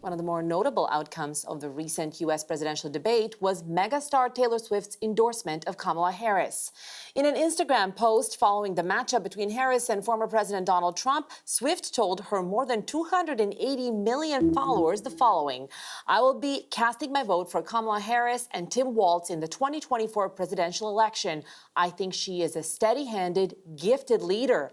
One of the more notable outcomes of the recent U.S. presidential debate was megastar Taylor Swift's endorsement of Kamala Harris. In an Instagram post following the matchup between Harris and former President Donald Trump, Swift told her more than 280 million followers the following: "I will be casting my vote for Kamala Harris and Tim Walz in the 2024 presidential election. I think she is a steady-handed, gifted leader."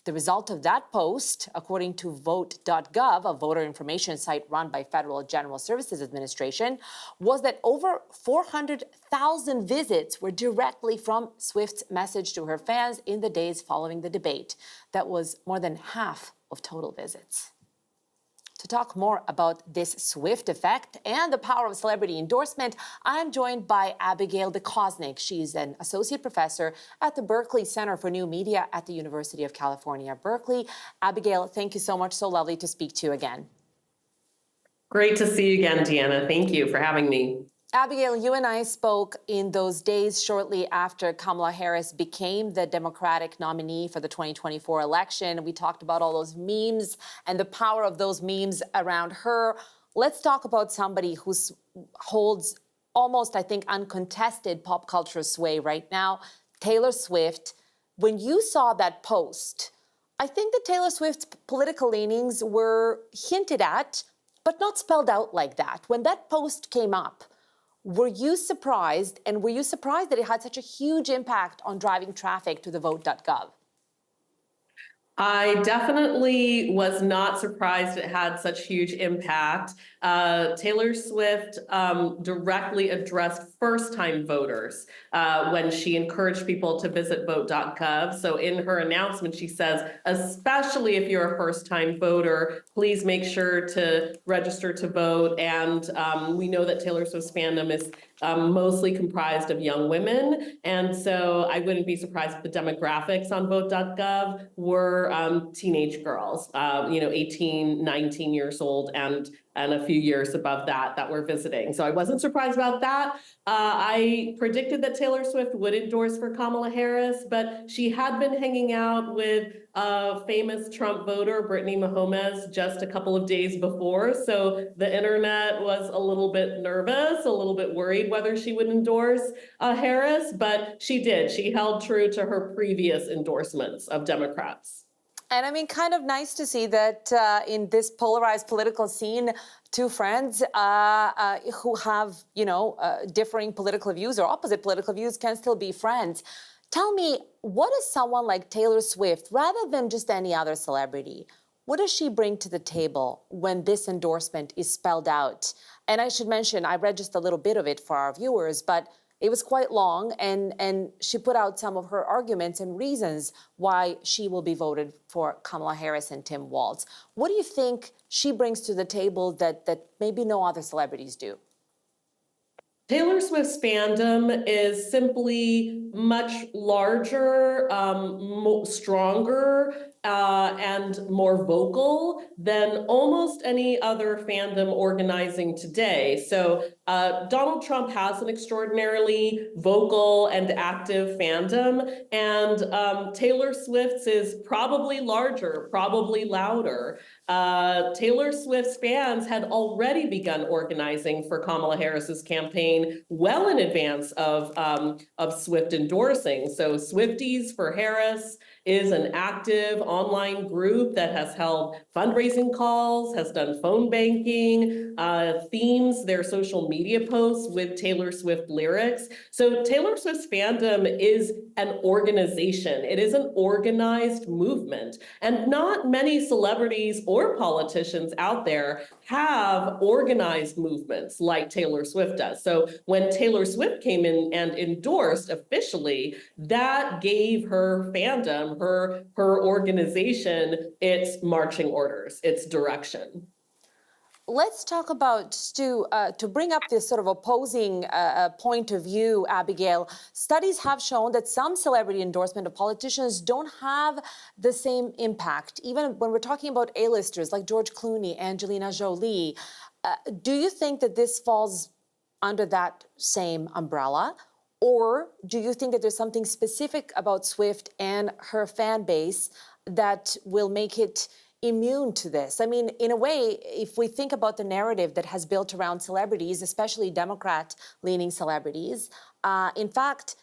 The result of that post, according to vote.gov, a voter information site run by Federal General Services Administration, was that over 400,000 visits were directly from Swift's message to her fans in the days following the debate. That was more than half of total visits. To talk more about this Swift effect and the power of celebrity endorsement, I'm joined by Abigail DeKosnik. She's an associate professor at the Berkeley Center for New Media at the University of California, Berkeley. Abigail, thank you so much. So lovely to speak to you again. Great to see you again, Deanna. Thank you for having me. Abigail, you and I spoke in those days shortly after Kamala Harris became the Democratic nominee for the 2024 election. We talked about all those memes and the power of those memes around her. Let's talk about somebody who holds almost, I think, uncontested pop culture sway right now, Taylor Swift. When you saw that post, I think that Taylor Swift's political leanings were hinted at, but not spelled out like that. When that post came up, were you surprised, and were you surprised that it had such a huge impact on driving traffic to the vote.gov? I definitely was not surprised it had such huge impact. Taylor Swift directly addressed first-time voters when she encouraged people to visit vote.gov. So in her announcement, she says, especially if you're a first-time voter, please make sure to register to vote. And we know that Taylor Swift's fandom is mostly comprised of young women. And so I wouldn't be surprised if the demographics on vote.gov were teenage girls, 18, 19 years old, and a few years above that were visiting. So I wasn't surprised about that. I predicted that Taylor Swift would endorse for Kamala Harris, but she had been hanging out with famous Trump voter, Brittany Mahomes, just a couple of days before. So the internet was a little bit nervous, a little bit worried whether she would endorse Harris, but she did. She held true to her previous endorsements of Democrats. And I mean, kind of nice to see that in this polarized political scene, two friends who have, differing political views or opposite political views can still be friends. Tell me, what does someone like Taylor Swift, rather than just any other celebrity, what does she bring to the table when this endorsement is spelled out? And I should mention, I read just a little bit of it for our viewers, but it was quite long, and she put out some of her arguments and reasons why she will be voted for Kamala Harris and Tim Walz. What do you think she brings to the table that maybe no other celebrities do? Taylor Swift's fandom is simply much larger, stronger, and more vocal than almost any other fandom organizing today. So Donald Trump has an extraordinarily vocal and active fandom, and Taylor Swift's is probably larger, probably louder. Taylor Swift's fans had already begun organizing for Kamala Harris's campaign well in advance of Swift endorsing. So Swifties for Harris is an active online group that has held fundraising calls, has done phone banking, themes their social media posts with Taylor Swift lyrics. So Taylor Swift's fandom is an organization. It is an organized movement. And not many celebrities or politicians out there have organized movements like Taylor Swift does. So when Taylor Swift came in and endorsed officially, that gave her fandom, her organization, its marching orders, its direction. Let's talk about, Stu, to bring up this sort of opposing point of view, Abigail. Studies have shown that some celebrity endorsement of politicians don't have the same impact. Even when we're talking about A-listers like George Clooney, Angelina Jolie, do you think that this falls under that same umbrella? Or do you think that there's something specific about Swift and her fan base that will make it immune to this? I mean, in a way, if we think about the narrative that has built around celebrities, especially Democrat-leaning celebrities, in fact,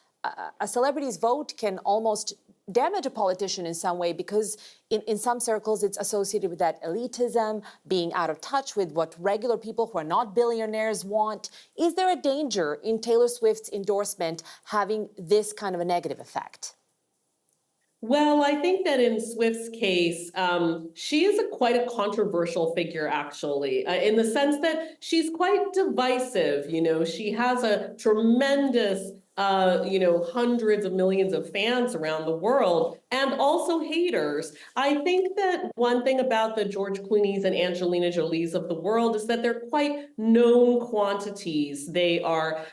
a celebrity's vote can almost damage a politician in some way because in some circles it's associated with that elitism, being out of touch with what regular people who are not billionaires want. Is there a danger in Taylor Swift's endorsement having this kind of a negative effect? Well, I think that in Swift's case, she is quite a controversial figure, actually, in the sense that she's quite divisive. She has a tremendous, hundreds of millions of fans around the world, and also haters. I think that one thing about the George Clooney's and Angelina Jolie's of the world is that they're quite known quantities. They are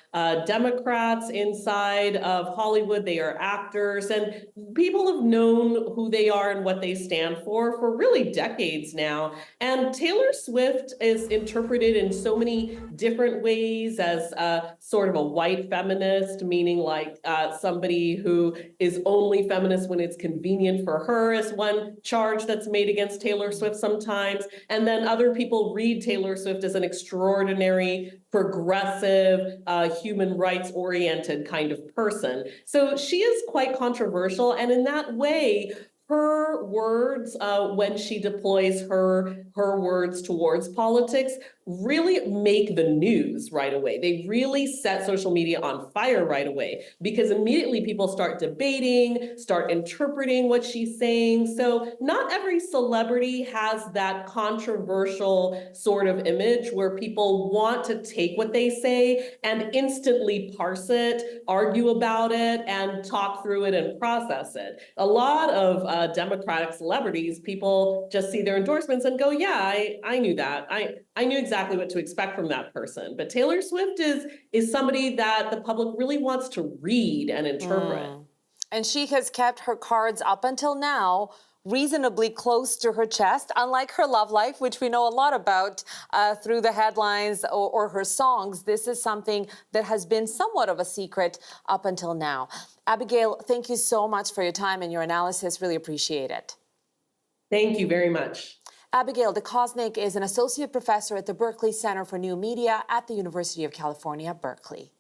Democrats inside of Hollywood. They are actors, and people have known who they are and what they stand for really decades now. And Taylor Swift is interpreted in so many different ways as sort of a white feminist, meaning like somebody who is only feminist when it's convenient for her, is one charge that's made against Taylor Swift sometimes. And then other people read Taylor Swift as an extraordinary, progressive, human rights oriented kind of person. So she is quite controversial. And in that way, her words, when she deploys her words towards politics, really make the news right away. They really set social media on fire right away because immediately people start debating, start interpreting what she's saying. So not every celebrity has that controversial sort of image where people want to take what they say and instantly parse it, argue about it, and talk through it and process it. A lot of Democratic celebrities, people just see their endorsements and go, yeah, I knew that. I knew exactly what to expect from that person. But Taylor Swift is somebody that the public really wants to read and interpret. And she has kept her cards up until now reasonably close to her chest, unlike her love life, which we know a lot about through the headlines or her songs. This is something that has been somewhat of a secret up until now. Abigail, thank you so much for your time and your analysis. Really appreciate it. Thank you very much. Abigail DeKosnik is an associate professor at the Berkeley Center for New Media at the University of California, Berkeley.